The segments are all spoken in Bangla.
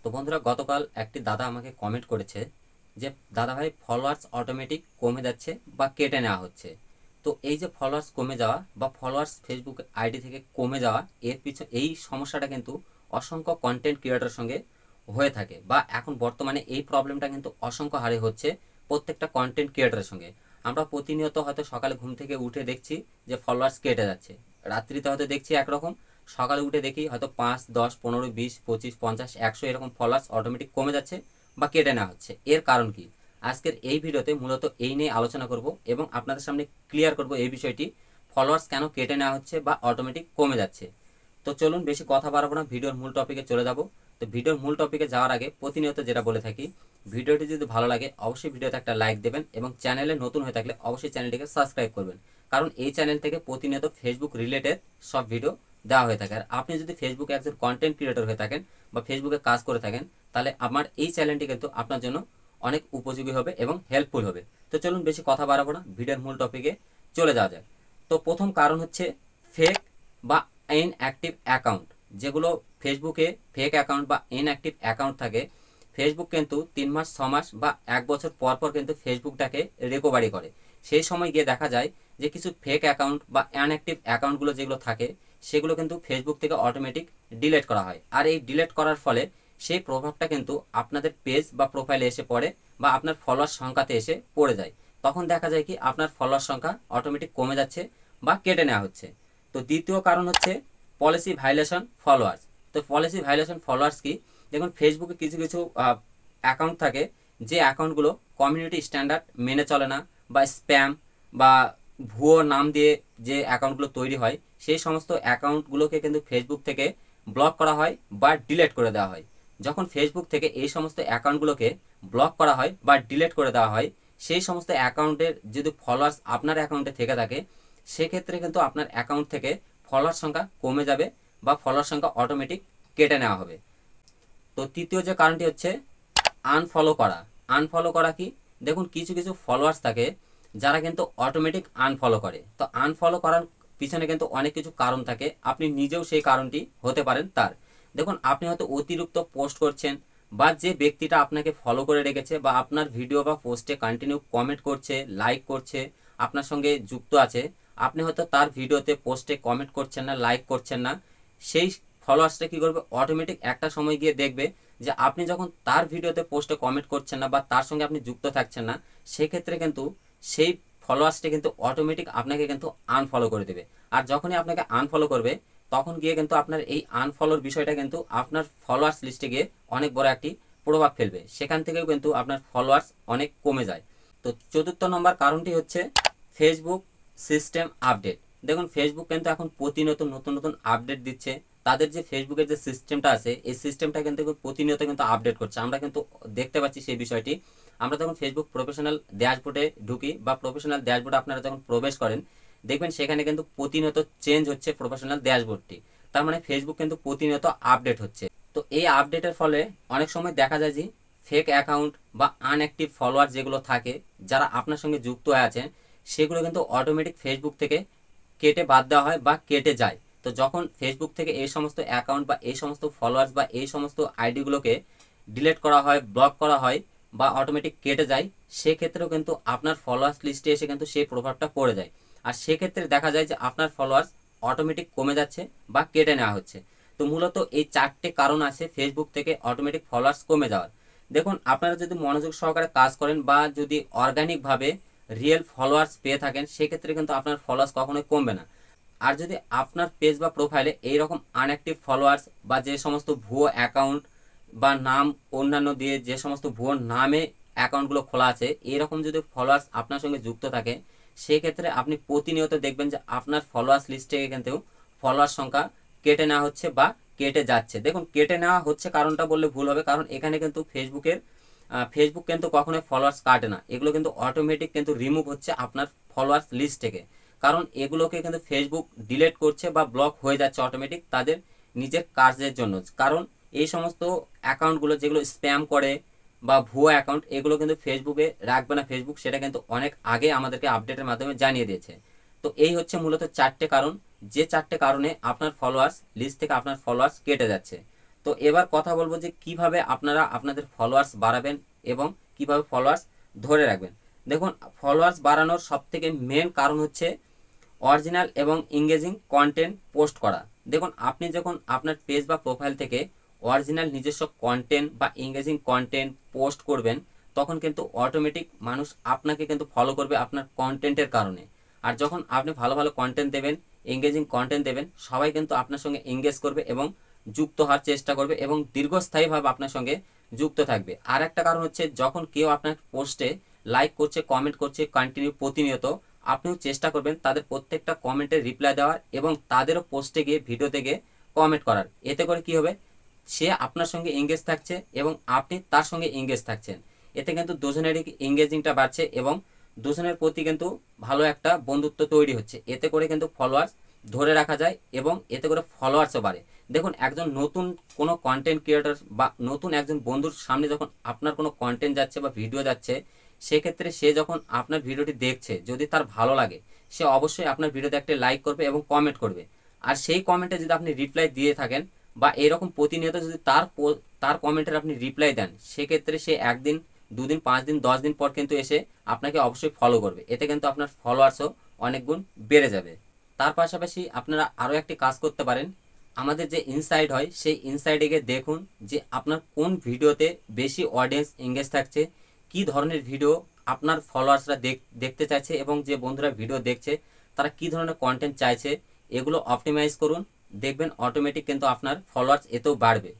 তো বন্ধুরা, গতকাল একটি দাদা আমাকে কমেন্ট করেছে যে দাদা ভাই, ফলোয়ার্স অটোমেটিক কমে যাচ্ছে বা কেটে নেওয়া হচ্ছে। তো এই যে ফলোয়ার্স কমে যাওয়া বা ফলোয়ার্স ফেসবুক আইডি থেকে কমে যাওয়া, এর পিছনে এই সমস্যাটা কিন্তু অসংখ্য কন্টেন্ট ক্রিয়েটরের সঙ্গে হয়ে থাকে, বা এখন বর্তমানে এই প্রবলেমটা কিন্তু অসংখ্য হারে হচ্ছে প্রত্যেকটা কন্টেন্ট ক্রিয়েটরের সঙ্গে। আমরা প্রতিনিয়ত হয়তো সকালে ঘুম থেকে উঠে দেখছি যে ফলোয়ার্স কেটে যাচ্ছে, রাত্রিতে হয়তো দেখছি একরকম, সকালে উঠে দেখি হয়তো 5, 10, 15, 20, 25, 50, 100 এরকম ফলোয়ার্স অটোমেটিক কমে যাচ্ছে বা কেটে নেওয়া হচ্ছে। এর কারণ কি? আজকের এই ভিডিওতে মূলত এই নিয়ে আলোচনা করব এবং আপনাদের সামনে ক্লিয়ার করব এই বিষয়টি, ফলোয়ার্স কেন কেটে নেওয়া হচ্ছে বা অটোমেটিক কমে যাচ্ছে। তো চলুন, বেশি কথা বাড়াবো না, ভিডিওর মূল টপিকে চলে যাব। তো ভিডিওর মূল টপিকে যাওয়ার আগে প্রতিনিয়ত যেটা বলে থাকি, ভিডিওটি যদি ভালো লাগে অবশ্যই ভিডিওতে একটা লাইক দেবেন এবং চ্যানেলে নতুন হয়ে থাকলে অবশ্যই চ্যানেলটিকে সাবস্ক্রাইব করবেন, কারণ এই চ্যানেল থেকে প্রতিনিয়ত ফেসবুক রিলেটেড সব ভিডিও দেওয়া হয়ে থাকে। আর আপনি যদি ফেসবুকে একজন কন্টেন্ট ক্রিয়েটর হয়ে থাকেন বা ফেসবুকে কাজ করে থাকেন, তাহলে আমার এই চ্যানেলটি কিন্তু আপনার জন্য অনেক উপযোগী হবে এবং হেল্পফুল হবে। তো চলুন, বেশি কথা বাড়াবো না, ভিডিওর মূল টপিকে চলে যাওয়া যায়। তো প্রথম কারণ হচ্ছে ফেক বা ইনঅ্যাক্টিভ অ্যাকাউন্ট। যেগুলো ফেসবুকে ফেক অ্যাকাউন্ট বা ইনঅ্যাক্টিভ অ্যাকাউন্ট থাকে, ফেসবুক কিন্তু 3 মাস 6 মাস বা 1 বছর পর পর কিন্তু ফেসবুকটাকে রিকভারি করে। সেই সময় গিয়ে দেখা যায় যে কিছু ফেক অ্যাকাউন্ট বা ইনঅ্যাক্টিভ অ্যাকাউন্টগুলো যেগুলো থাকে, সেগুলো কিন্তু ফেসবুক থেকে অটোমেটিক ডিলিট করা হয়। আর এই ডিলিট করার ফলে সেই প্রভাবটা কিন্তু আপনাদের পেজ বা প্রোফাইলে এসে পড়ে বা আপনার ফলোয়ার সংখ্যাতে এসে পড়ে যায়। তখন দেখা যায় কি আপনার ফলোয়ার সংখ্যা অটোমেটিক কমে যাচ্ছে বা কেটে নেওয়া হচ্ছে। তো দ্বিতীয় কারণ হচ্ছে পলিসি ভাইলেশন ফলোয়ার্স। তো পলিসি ভাইলেশন ফলোয়ার্স কি? দেখুন, ফেসবুকে কিছু কিছু অ্যাকাউন্ট থাকে, যে অ্যাকাউন্টগুলো কমিউনিটি স্ট্যান্ডার্ড মেনে চলে না, বা স্প্যাম বা ভুয়ো নাম দিয়ে যে অ্যাকাউন্টগুলো তৈরি হয়, সেই সমস্ত অ্যাকাউন্টগুলোকে কিন্তু ফেসবুক থেকে ব্লক করা হয় বা ডিলিট করে দেওয়া হয়। যখন ফেসবুক থেকে এই সমস্ত অ্যাকাউন্টগুলোকে ব্লক করা হয় বা ডিলিট করে দেওয়া হয়, সেই সমস্ত অ্যাকাউন্টের যদি ফলোয়ার্স আপনার অ্যাকাউন্টে থেকে থাকে, সেক্ষেত্রে কিন্তু আপনার অ্যাকাউন্ট থেকে ফলোয়ার সংখ্যা কমে যাবে বা ফলোয়ার সংখ্যা অটোমেটিক কেটে নেওয়া হবে। তো তৃতীয় যে কারণটি হচ্ছে আনফলো করা। আনফলো করা কি? দেখুন, কিছু কিছু ফলোয়ার্স থাকে যারা কিন্তু অটোমেটিক আনফলো করে। তো আনফলো করার পিছনে কিন্তু অনেক কিছু কারণ থাকে, আপনি নিজেও সেই কারণটি হতে পারেন তার। দেখুন, আপনি হয়তো অতিরিক্ত পোস্ট করছেন, বা যে ব্যক্তিটা আপনাকে ফলো করে রেখেছে বা আপনার ভিডিও বা পোস্টে কন্টিনিউ কমেন্ট করছে, লাইক করছে, আপনার সঙ্গে যুক্ত আছে, আপনি হয়তো তার ভিডিওতে পোস্টে কমেন্ট করছেন না, লাইক করছেন না। সেই ফলোয়ার্সটা কী করবে? অটোমেটিক একটা সময় গিয়ে দেখবে যে আপনি যখন তার ভিডিওতে পোস্টে কমেন্ট করছেন না বা তার সঙ্গে আপনি যুক্ত থাকছেন না, সেক্ষেত্রে কিন্তু সেই ফলোয়ার্সটা কিন্তু অটোমেটিক আপনাকে কিন্তু আনফলো করে দেবে। আর যখনই আপনাকে আনফলো করবে, তখন গিয়ে কিন্তু আপনার এই আনফলোর বিষয়টা কিন্তু আপনার ফলোয়ার্স লিস্টে গিয়ে অনেক বড় একটি প্রভাব ফেলবে, সেখান থেকেও কিন্তু আপনার ফলোয়ার্স অনেক কমে যায়। তো চতুর্থ নম্বর কারণটি হচ্ছে ফেসবুক সিস্টেম আপডেট। দেখুন, ফেসবুক কিন্তু এখন প্রতিনিয়ত নতুন নতুন আপডেট দিচ্ছে। তাদের যে ফেসবুকের যে সিস্টেমটা আছে, এই সিস্টেমটা কিন্তু প্রতিনিয়ত কিন্তু আপডেট করছে, আমরা কিন্তু দেখতে পাচ্ছি সেই বিষয়টি। আমরা যখন ফেসবুক প্রফেশনাল ড্যাশবোর্ডে ঢুকি বা প্রফেশনাল ড্যাশবোর্ডে আপনারা যখন প্রবেশ করেন, দেখবেন সেখানে কিন্তু প্রতিনিয়ত চেঞ্জ হচ্ছে প্রফেশনাল ড্যাশবোর্ডটি। তার মানে ফেসবুক কিন্তু প্রতিনিয়ত আপডেট হচ্ছে। তো এই আপডেটের ফলে অনেক সময় দেখা যায় যে ফেক অ্যাকাউন্ট বা আনঅ্যাক্টিভ ফলোয়ার যেগুলো থাকে, যারা আপনার সঙ্গে যুক্ত হয়ে আছেন, সেগুলো কিন্তু অটোমেটিক ফেসবুক থেকে কেটে বাদ দেওয়া হয় বা কেটে যায়। তো যখন ফেসবুক থেকে এই সমস্ত অ্যাকাউন্ট বা এই সমস্ত ফলোয়ার্স বা এই সমস্ত আইডিগুলোকে ডিলিট করা হয়, ব্লক করা হয় বা অটোমেটিক কেটে যায়, সেক্ষেত্রেও কিন্তু আপনার ফলোয়ার্স লিস্টে এসে কিন্তু সেই প্রভাবটা পড়ে যায়। আর সেক্ষেত্রে দেখা যায় যে আপনার ফলোয়ার্স অটোমেটিক কমে যাচ্ছে বা কেটে নেওয়া হচ্ছে। তো মূলত এই 4টে কারণ আছে ফেসবুক থেকে অটোমেটিক ফলোয়ার্স কমে যাওয়ার। দেখুন, আপনারা যদি মনোযোগ সহকারে কাজ করেন বা যদি অর্গানিকভাবে রিয়েল ফলোয়ার্স পেয়ে থাকেন, সেক্ষেত্রে কিন্তু আপনার ফলোয়ার্স কখনোই কমবে না। আর যদি আপনার পেজ বা প্রোফাইলে এইরকম আনঅ্যাক্টিভ ফলোয়ার্স বা যে সমস্ত ভুয়ো অ্যাকাউন্ট বা নাম অন্যান্য দিয়ে যে সমস্ত ভুয়ো নামে অ্যাকাউন্টগুলো খোলা আছে, এইরকম যদি ফলোয়ার্স আপনার সঙ্গে যুক্ত থাকে, সেক্ষেত্রে আপনি প্রতিনিয়ত দেখবেন যে আপনার ফলোয়ার্স লিস্ট থেকে কিন্তু ফলোয়ার সংখ্যা কেটে নেওয়া হচ্ছে বা কেটে যাচ্ছে। দেখুন, কেটে নেওয়া হচ্ছে কারণটা বললে ভুল হবে, কারণ এখানে কিন্তু ফেসবুক কিন্তু কখনোই ফলোয়ার্স কাটে না, এগুলো কিন্তু অটোমেটিক কিন্তু রিমুভ হচ্ছে আপনার ফলোয়ার্স লিস্ট থেকে। কারণ এগুলোকে কিন্তু ফেসবুক ডিলিট করছে বা ব্লক হয়ে যাচ্ছে অটোমেটিক তাদের নিজের কাজের জন্য। কারণ এই সমস্ত অ্যাকাউন্টগুলো যেগুলো স্প্যাম করে বা ভুয়ো অ্যাকাউন্ট, এগুলো কিন্তু ফেসবুকে রাখবে না ফেসবুক, সেটা কিন্তু অনেক আগে আমাদেরকে আপডেটের মাধ্যমে জানিয়ে দিয়েছে। তো এই হচ্ছে মূলত 4টে কারণ, যে 4টে কারণে আপনার ফলোয়ার্স লিস্ট থেকে আপনার ফলোয়ার্স কেটে যাচ্ছে। তো এবার কথা বলবো যে কিভাবে আপনারা আপনাদের ফলোয়ার্স বাড়াবেন এবং কিভাবে ফলোয়ার্স ধরে রাখবেন। দেখুন, ফলোয়ার্স বাড়ানোর সবথেকে মেন কারণ হচ্ছে অরিজিনাল এবং ইংগেজিং কন্টেন্ট পোস্ট করা। দেখুন, আপনি যখন আপনার পেজ বা প্রোফাইল থেকে অরিজিনাল নিজস্ব কন্টেন্ট বা ইংগেজিং কন্টেন্ট পোস্ট করবেন, তখন কিন্তু অটোমেটিক মানুষ আপনাকে কিন্তু ফলো করবে আপনার কন্টেন্টের কারণে। আর যখন আপনি ভালো ভালো কন্টেন্ট দেবেন, এঙ্গেজিং কন্টেন্ট দেবেন, সবাই কিন্তু আপনার সঙ্গে এঙ্গেজ করবে এবং যুক্ত হওয়ার চেষ্টা করবে এবং দীর্ঘস্থায়ীভাবে আপনার সঙ্গে যুক্ত থাকবে। আর একটা কারণ হচ্ছে, যখন কেউ আপনার পোস্টে লাইক করছে, কমেন্ট করছে কন্টিনিউ প্রতিনিয়ত, আপনিও চেষ্টা করবেন তাদের প্রত্যেকটা কমেন্টের রিপ্লাই দেওয়ার এবং তাদেরও পোস্টে গিয়ে ভিডিওতে গিয়ে কমেন্ট করার। এতে করে কি হবে, সে আপনার সঙ্গে এঙ্গেজ থাকছে এবং আপনি তার সঙ্গে এঙ্গেজ থাকছেন। এতে কিন্তু দুজনেরই এঙ্গেজিংটা বাড়ছে এবং দুজনের প্রতি কিন্তু ভালো একটা বন্ধুত্ব তৈরি হচ্ছে। এতে করে কিন্তু ফলোয়ার্স ধরে রাখা যায় এবং এতে করে ফলোয়ার্সও বাড়ে। দেখুন, একজন নতুন কোনো কন্টেন্ট ক্রিয়েটর বা নতুন একজন বন্ধুর সামনে যখন আপনার কোনো কন্টেন্ট যাচ্ছে বা ভিডিও যাচ্ছে, সেক্ষেত্রে সে যখন আপনার ভিডিওটি দেখছে, যদি তার ভালো লাগে, সে অবশ্যই আপনার ভিডিওতে একটা লাইক করবে এবং কমেন্ট করবে। আর সেই কমেন্টে যদি আপনি রিপ্লাই দিয়ে থাকেন বা এরকম প্রতিনিয়ত যদি তার কমেন্টের আপনি রিপ্লাই দেন, সেক্ষেত্রে সে একদিন, দুদিন, 5 দিন, 10 দিন পর কিন্তু এসে আপনাকে অবশ্যই ফলো করবে। এতে কিন্তু আপনার ফলোয়ার্সও অনেক গুণ বেড়ে যাবে। তার পাশাপাশি আপনারা আরও একটি কাজ করতে পারেন। আমাদের যে ইনসাইড হয়, সেই ইনসাইডে গিয়ে দেখুন যে আপনার কোন ভিডিওতে বেশি অডিয়েন্স এঙ্গেজ থাকছে, কি ধরনের ভিডিও আপনার ফলোয়ার্সরা দেখতে চাইছে এবং যে বন্ধুরা ভিডিও দেখছে তারা কি ধরনের কন্টেন্ট চাইছে, এগুলো অপটিমাইজ করুন। দেখবেন অটোমেটিক কিন্তু আপনার ফলোয়ার্স এতেও বাড়বে।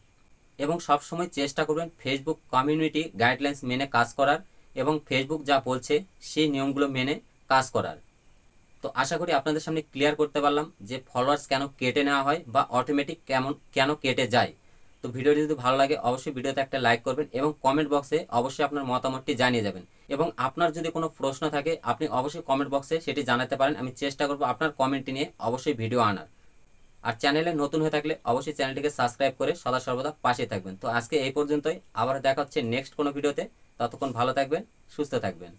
এবং সবসময় চেষ্টা করবেন ফেসবুক কমিউনিটি গাইডলাইন্স মেনে কাজ করার এবং ফেসবুক যা বলছে সেই নিয়মগুলো মেনে কাজ করার। তো আশা করি আপনাদের সামনে ক্লিয়ার করতে পারলাম যে ফলোয়ার্স কেন কেটে নেওয়া হয় বা অটোমেটিক কেন কেটে যায়। তো ভিডিওটি যদি ভালো লাগে অবশ্যই ভিডিওতে একটা লাইক করবেন এবং কমেন্ট বক্সে অবশ্যই আপনার মতামতটি জানিয়ে যাবেন। এবং আপনার যদি কোনো প্রশ্ন থাকে আপনি অবশ্যই কমেন্ট বক্সে সেটি জানাতে পারেন। আমি চেষ্টা করব আপনার কমেন্টটি নিয়ে অবশ্যই ভিডিও আনার। আর চ্যানেলে নতুন হয়ে থাকলে অবশ্যই চ্যানেলটিকে সাবস্ক্রাইব করে সদা সর্বদা পাশে থাকবেন। তো আজকে এই পর্যন্তই, আবার দেখা হচ্ছে নেক্সট কোনো ভিডিওতে। ততক্ষণ ভালো থাকবেন, সুস্থ থাকবেন।